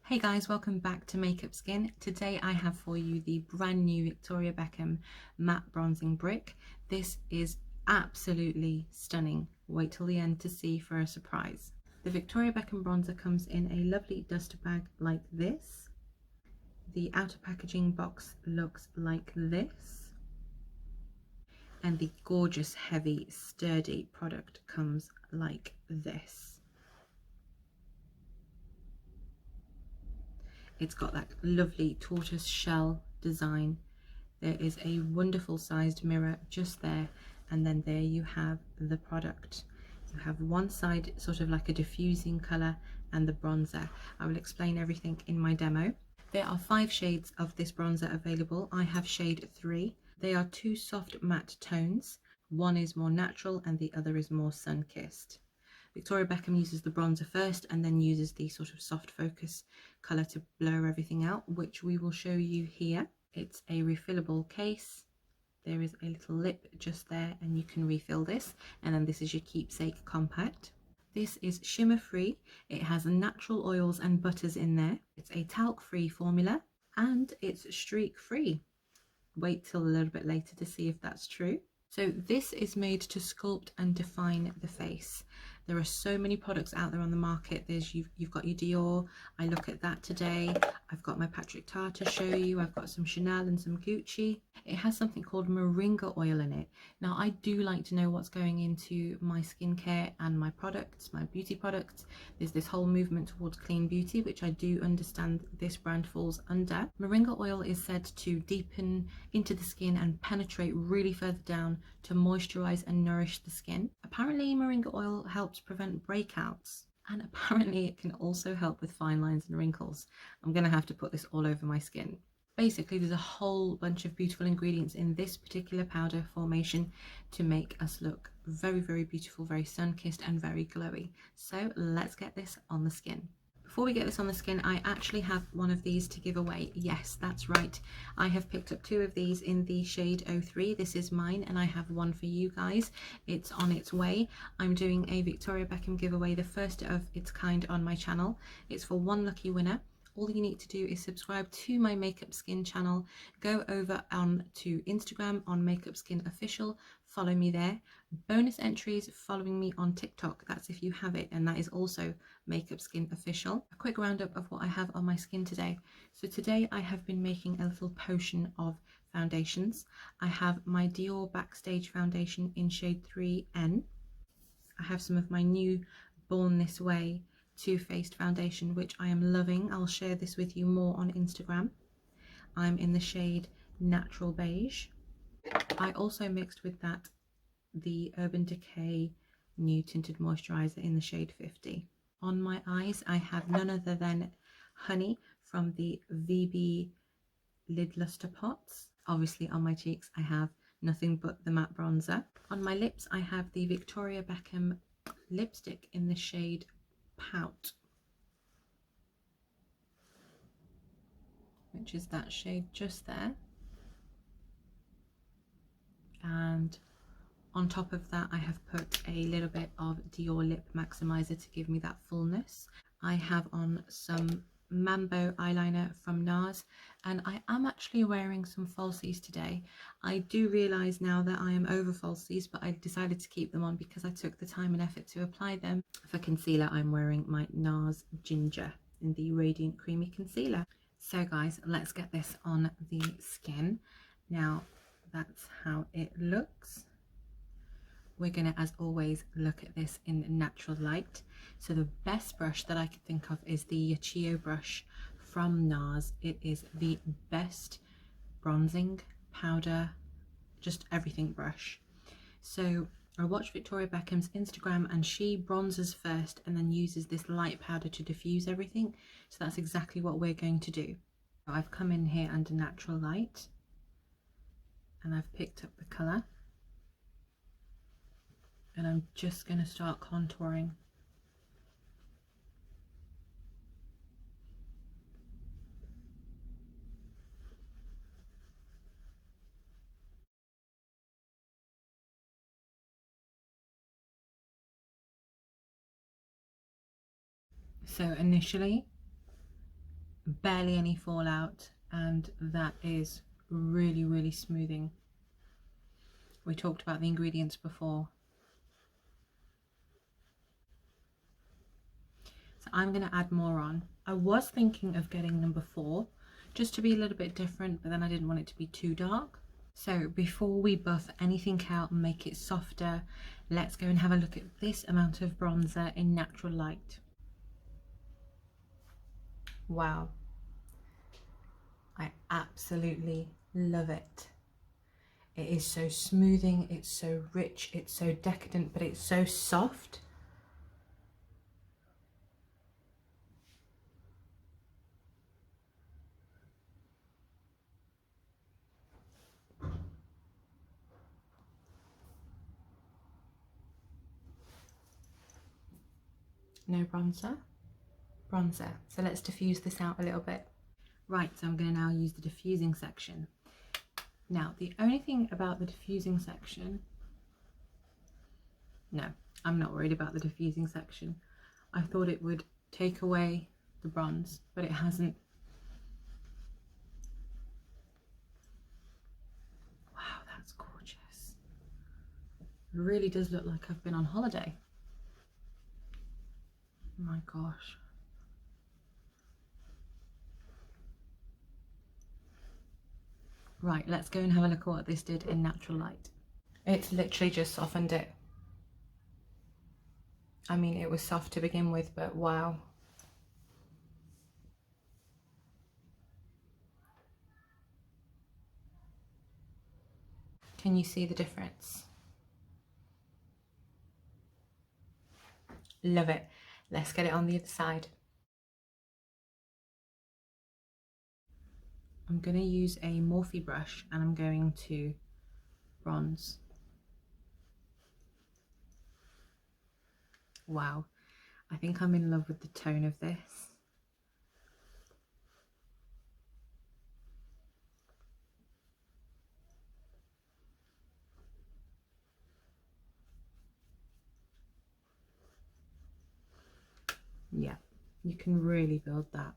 Hey guys, welcome back to Makeup Skin. Today I have for you the brand new Victoria Beckham matte bronzing brick. This is absolutely stunning. Wait till the end to see for a surprise. The Victoria Beckham bronzer comes in a lovely duster bag like this. The outer packaging box looks like this. And the gorgeous, heavy, sturdy product comes like this. It's got that lovely tortoise shell design. There is a wonderful sized mirror just there, and then there you have the product. You have one side sort of like a diffusing colour and the bronzer. I will explain everything in my demo. There are 5 shades of this bronzer available. I have shade 3. They are 2 soft matte tones. One is more natural and the other is more sun-kissed. Victoria Beckham uses the bronzer first and then uses the sort of soft focus colour to blur everything out, which we will show you here. It's a refillable case. There is a little lip just there and you can refill this, and then this is your keepsake compact. This is shimmer free. It has natural oils and butters in there. It's a talc free formula and it's streak free. Wait till a little bit later to see if that's true. So this is made to sculpt and define the face. There are so many products out there on the market. You've got your Dior. I look at that today. I've got my Patrick Tar to show you. I've got some Chanel and some Gucci. It has something called moringa oil in it. Now I do like to know what's going into my skincare and my products, my beauty products. There's this whole movement towards clean beauty, which I do understand this brand falls under. Moringa oil is said to deepen into the skin and penetrate really further down to moisturize and nourish the skin. Apparently moringa oil helps prevent breakouts, and apparently it can also help with fine lines and wrinkles. I'm gonna have to put this all over my skin. Basically there's a whole bunch of beautiful ingredients in this particular powder formation to make us look very, very beautiful, very sun-kissed and very glowy. So let's get this on the skin. Before we get this on the skin, I actually have one of these to give away. Yes, that's right. I have picked up 2 of these in the shade 03. This is mine and I have one for you guys. It's on its way. I'm doing a Victoria Beckham giveaway, the first of its kind on my channel. It's for 1 lucky winner. All you need to do is subscribe to my Makeup Skin channel. Go over on to Instagram on Makeup Skin Official. Follow me there. Bonus entries following me on TikTok. That's if you have it, and that is also Makeup Skin Official. A quick roundup of what I have on my skin today. So today I have been making a little potion of foundations. I have my Dior Backstage foundation in shade 3N. I have some of my new Born This Way Too Faced foundation, which I am loving. I'll share this with you more on Instagram. I'm in the shade Natural Beige. I also mixed with that the Urban Decay new tinted moisturiser in the shade 50. On my eyes I have none other than Honey from the VB Lid Lustre Pots. Obviously on my cheeks I have nothing but the matte bronzer. On my lips I have the Victoria Beckham lipstick in the shade Pout, which is that shade just there. And on top of that I have put a little bit of Dior Lip Maximizer to give me that fullness. I have on some Mambo eyeliner from NARS, and I am actually wearing some falsies today. I do realise now that I am over falsies, but I decided to keep them on because I took the time and effort to apply them. For concealer I'm wearing my NARS Ginger in the Radiant Creamy Concealer. So guys, let's get this on the skin. Now that's how it looks. We're going to, as always, look at this in natural light. So the best brush that I could think of is the AIRBRUSH from NARS. It is the best bronzing, powder, just everything brush. So I watched Victoria Beckham's Instagram and she bronzes first and then uses this light powder to diffuse everything. So that's exactly what we're going to do. I've come in here under natural light and I've picked up the colour. And I'm just going to start contouring. So initially barely any fallout, and that is really, really smoothing. We talked about the ingredients before. So I'm going to add more on. I was thinking of getting number 4 just to be a little bit different, but then I didn't want it to be too dark. So before we buff anything out and make it softer, let's go and have a look at this amount of bronzer in natural light. Wow, I absolutely love it. It is so smoothing, it's so rich, it's so decadent, but it's so soft. No bronzer, bronzer. So let's diffuse this out a little bit. Right, so I'm going to now use the diffusing section. Now, the only thing about the diffusing section, no, I'm not worried about the diffusing section. I thought it would take away the bronze, but it hasn't. Wow, that's gorgeous. It really does look like I've been on holiday. Oh my gosh. Right, let's go and have a look at what this did in natural light. It's literally just softened it. I mean, it was soft to begin with, but wow. Can you see the difference? Love it. Let's get it on the other side. I'm going to use a Morphe brush and I'm going to bronze. Wow, I think I'm in love with the tone of this. Yeah, you can really build that.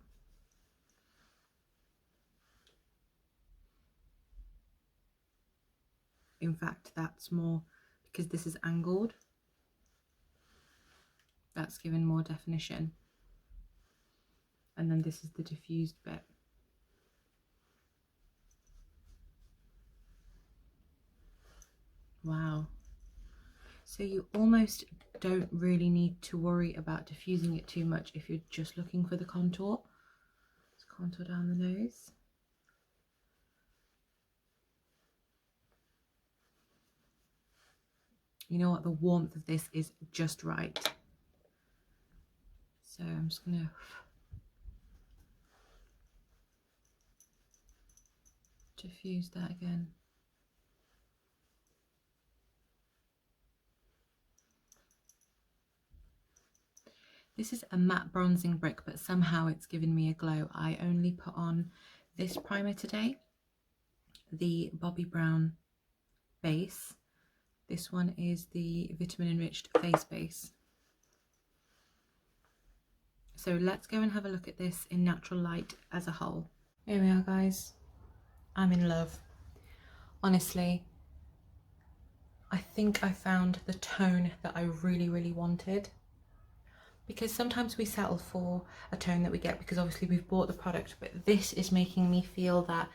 In fact, that's more because this is angled. That's given more definition. And then this is the diffused bit. Wow. So you almost don't really need to worry about diffusing it too much if you're just looking for the contour. Let's contour down the nose. You know what, the warmth of this is just right. So I'm just gonna diffuse that again. This is a matte bronzing brick, but somehow it's given me a glow. I only put on this primer today, the Bobbi Brown base. This one is the vitamin enriched face base. So let's go and have a look at this in natural light as a whole. Here we are, guys. I'm in love. Honestly, I think I found the tone that I really, really wanted. Because sometimes we settle for a tone that we get because obviously we've bought the product, but this is making me feel that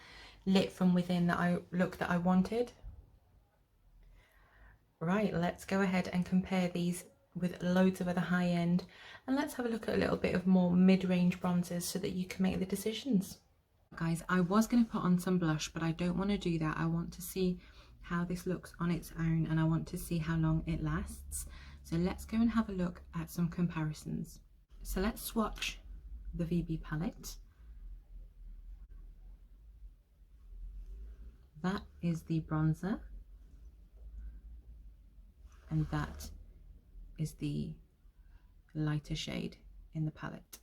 lit from within look that I wanted. Right, let's go ahead and compare these with loads of other high end, and let's have a look at a little bit of more mid-range bronzers so that you can make the decisions. Guys, I was going to put on some blush, but I don't want to do that. I want to see how this looks on its own, and I want to see how long it lasts. So let's go and have a look at some comparisons. So let's swatch the VB palette. That is the bronzer, and that is the lighter shade in the palette.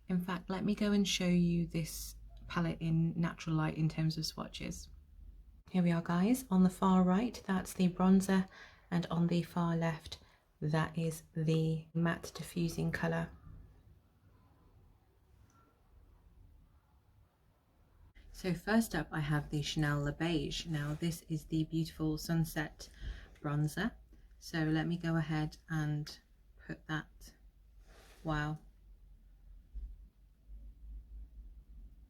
In fact, let me go and show you this palette in natural light in terms of swatches. Here we are, guys. On the far right, that's the bronzer, and on the far left, that is the matte diffusing colour. So first up I have the Chanel Le Beige. Now this is the beautiful sunset bronzer. So let me go ahead and put that. Wow,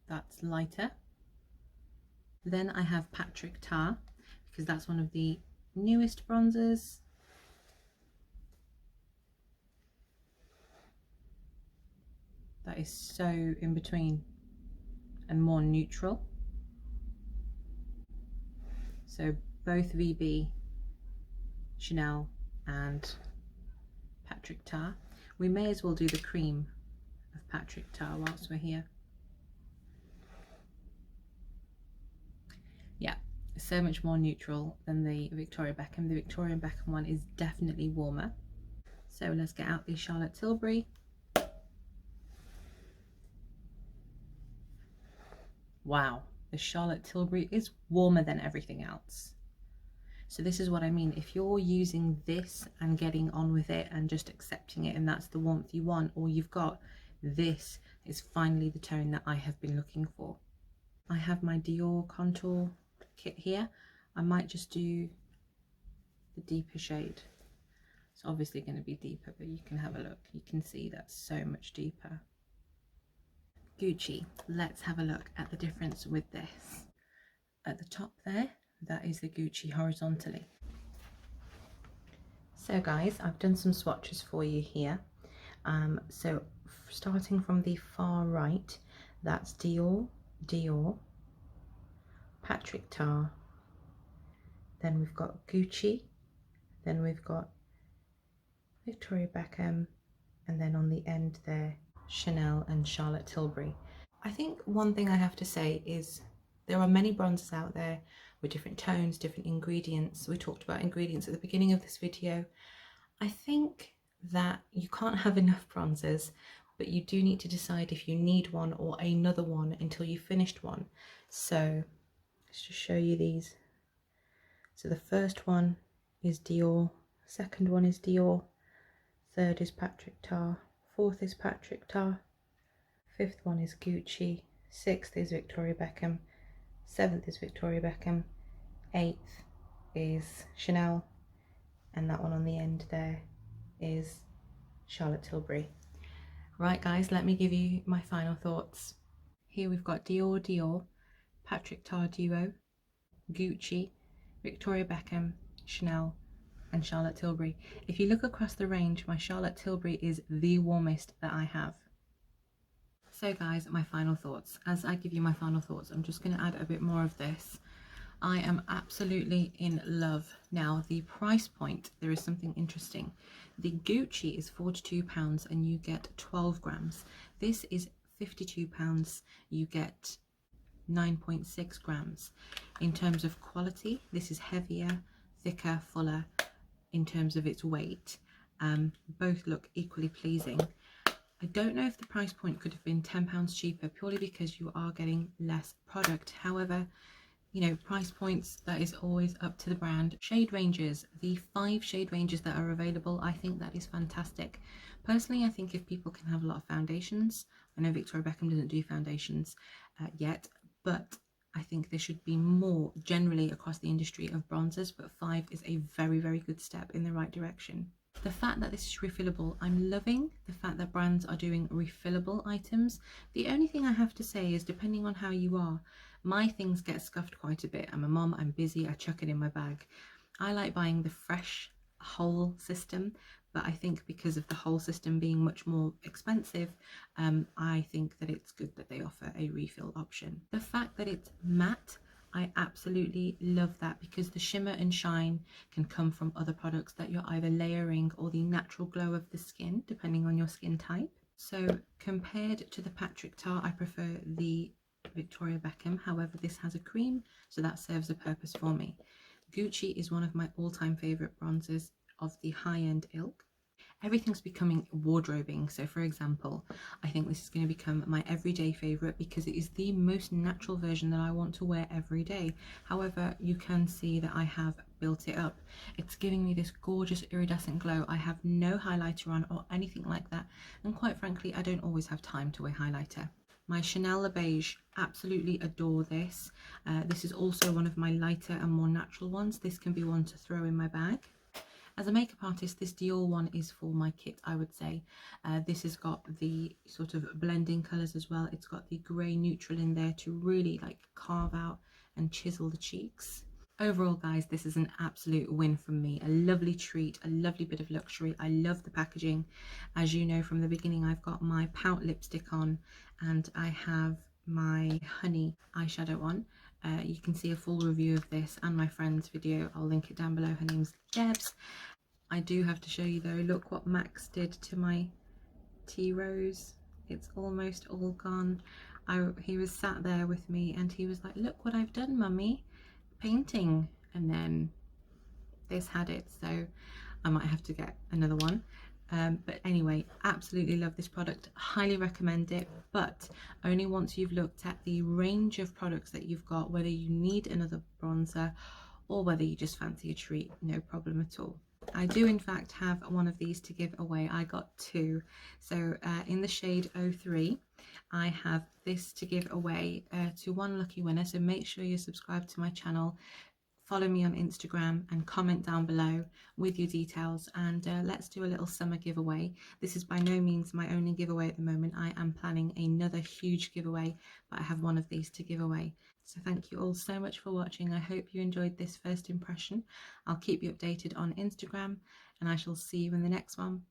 that's lighter. Then I have Patrick Tar, because that's one of the newest bronzers. That is so in between and more neutral. So both VB, Chanel and Patrick Tar. We may as well do the cream of Patrick Tar whilst we're here. Yeah, so much more neutral than the Victoria Beckham. The Victoria Beckham one is definitely warmer. So let's get out the Charlotte Tilbury. Wow, the Charlotte Tilbury is warmer than everything else. So this is what I mean. If you're using this and getting on with it and just accepting it and that's the warmth you want, or you've got, this is finally the tone that I have been looking for. I have my Dior contour kit here. I might just do the deeper shade. It's obviously going to be deeper, but you can have a look. You can see that's so much deeper. Gucci, let's have a look at the difference with this. At the top there, that is the Gucci horizontally. So guys, I've done some swatches for you here. So starting from the far right, that's Dior, Dior, Patrick Tar, then we've got Gucci, then we've got Victoria Beckham, and then on the end there, Chanel and Charlotte Tilbury. I think one thing I have to say is there are many bronzers out there with different tones, different ingredients. We talked about ingredients at the beginning of this video. I think that you can't have enough bronzers, but you do need to decide if you need one or another one until you've finished one. So let's just show you these. So the first one is Dior, second one is Dior, third is Patrick Tar, fourth is Patrick Tar, fifth one is Gucci, sixth is Victoria Beckham, seventh is Victoria Beckham, eighth is Chanel, and that one on the end there is Charlotte Tilbury. Right guys, let me give you my final thoughts. Here we've got Dior, Dior, Patrick Tar Duo, Gucci, Victoria Beckham, Chanel and Charlotte Tilbury. If you look across the range, my Charlotte Tilbury is the warmest that I have. So guys, my final thoughts. As I give you my final thoughts, I'm just going to add a bit more of this. I am absolutely in love. Now the price point, there is something interesting. The Gucci is £42 and you get 12 grams. This is £52, you get 9.6 grams. In terms of quality, this is heavier, thicker, fuller in terms of its weight. Both look equally pleasing. I don't know if the price point could have been £10 cheaper, purely because you are getting less product. However, you know, price points, that is always up to the brand. Shade ranges, the 5 shade ranges that are available, I think that is fantastic. Personally, I think if people can have a lot of foundations, I know Victoria Beckham doesn't do foundations yet, but I think there should be more generally across the industry of bronzers, but 5 is a very, very good step in the right direction. The fact that this is refillable, I'm loving the fact that brands are doing refillable items. The only thing I have to say is, depending on how you are, my things get scuffed quite a bit. I'm a mom, I'm busy, I chuck it in my bag. I like buying the fresh whole system, but I think because of the whole system being much more expensive, I think that it's good that they offer a refill option. The fact that it's matte, I absolutely love that, because the shimmer and shine can come from other products that you're either layering or the natural glow of the skin, depending on your skin type. So compared to the Patrick Tar, I prefer the Victoria Beckham. However, this has a cream, so that serves a purpose for me. Gucci is one of my all-time favorite bronzers of the high-end ilk. Everything's becoming wardrobing. So for example, I think this is going to become my everyday favorite because it is the most natural version that I want to wear every day. However, you can see that I have built it up. It's giving me this gorgeous iridescent glow. I have no highlighter on or anything like that, and quite frankly, I don't always have time to wear highlighter. My Chanel Le Beige, absolutely adore this. This is also one of my lighter and more natural ones. This can be one to throw in my bag. As a makeup artist, this Dior one is for my kit, I would say. This has got the sort of blending colours as well. It's got the grey neutral in there to really like carve out and chisel the cheeks. Overall, guys, this is an absolute win from me. A lovely treat, a lovely bit of luxury. I love the packaging. As you know from the beginning, I've got my Pout lipstick on and I have my Honey eyeshadow on. You can see a full review of this and my friend's video. I'll link it down below. Her name's Debs. I do have to show you though, look what Max did to my tea rose. It's almost all gone. He was sat there with me and he was like, look what I've done, mummy. Painting. And then this had it, so I might have to get another one. But anyway, absolutely love this product, highly recommend it, but only once you've looked at the range of products that you've got, whether you need another bronzer or whether you just fancy a treat, no problem at all. I do in fact have one of these to give away. I got two. So in the shade 03, I have this to give away to one lucky winner. So make sure you're subscribed to my channel, follow me on Instagram and comment down below with your details, and let's do a little summer giveaway. This is by no means my only giveaway at the moment. I am planning another huge giveaway, but I have one of these to give away. So thank you all so much for watching. I hope you enjoyed this first impression. I'll keep you updated on Instagram and I shall see you in the next one.